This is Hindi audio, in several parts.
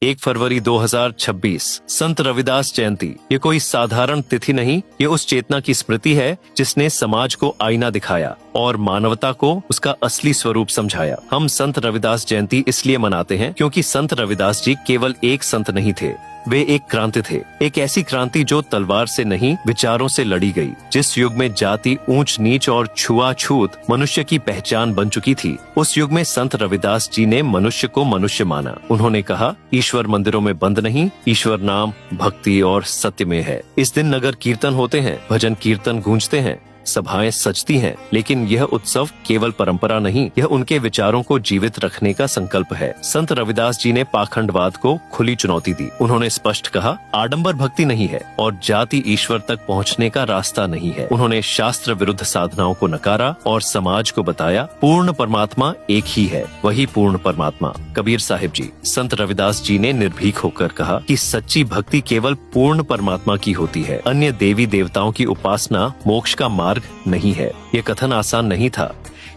1 फरवरी 2026 संत रविदास जयंती। ये कोई साधारण तिथि नहीं, ये उस चेतना की स्मृति है जिसने समाज को आईना दिखाया और मानवता को उसका असली स्वरूप समझाया। हम संत रविदास जयंती इसलिए मनाते हैं क्योंकि संत रविदास जी केवल एक संत नहीं थे, वे एक क्रांति थे। एक ऐसी क्रांति जो तलवार से नहीं, विचारों से लड़ी गई। जिस युग में जाति, ऊंच नीच और छुआछूत मनुष्य की पहचान बन चुकी थी, उस युग में संत रविदास जी ने मनुष्य को मनुष्य माना। उन्होंने कहा, ईश्वर मंदिरों में बंद नहीं, ईश्वर नाम, भक्ति और सत्य में है। इस दिन नगर कीर्तन होते हैं, भजन कीर्तन गूंजते हैं, सभाएं सजती हैं, लेकिन यह उत्सव केवल परंपरा नहीं, यह उनके विचारों को जीवित रखने का संकल्प है। संत रविदास जी ने पाखंडवाद को खुली चुनौती दी। उन्होंने स्पष्ट कहा, आडंबर भक्ति नहीं है और जाति ईश्वर तक पहुंचने का रास्ता नहीं है। उन्होंने शास्त्र विरुद्ध साधनाओं को नकारा और समाज को बताया, पूर्ण परमात्मा एक ही है, वही पूर्ण परमात्मा। कबीर साहिब जी, संत रविदास जी ने निर्भीक होकर कहा कि सच्ची भक्ति केवल पूर्ण परमात्मा की होती है, अन्य देवी देवताओं की उपासना मोक्ष का मार्ग नहीं है। ये कथन आसान नहीं था,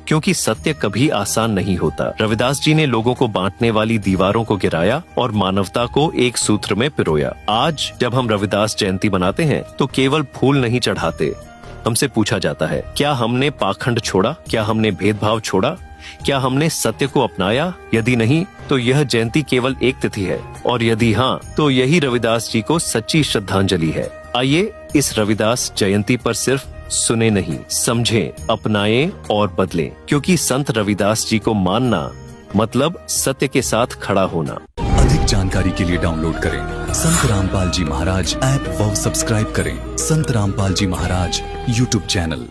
क्योंकि सत्य कभी आसान नहीं होता। रविदास जी ने लोगों को बांटने वाली दीवारों को गिराया और मानवता को एक सूत्र में पिरोया। आज जब हम रविदास जयंती मनाते हैं तो केवल फूल नहीं चढ़ाते। हमसे पूछा जाता है, क्या हमने पाखंड छोड़ा? क्या हमने भेदभाव छोड़ा? क्या हमने सत्य को अपनाया? यदि नहीं, तो यह जयंती केवल एक तिथि है, और यदि हाँ, तो यही रविदास जी को सच्ची श्रद्धांजलि है। आइए इस रविदास जयंती पर सिर्फ सुने नहीं, समझें, अपनाएं और बदलें, क्योंकि संत रविदास जी को मानना मतलब सत्य के साथ खड़ा होना। अधिक जानकारी के लिए डाउनलोड करें संत रामपाल जी महाराज ऐप व सब्सक्राइब करें संत रामपाल जी महाराज यूट्यूब चैनल।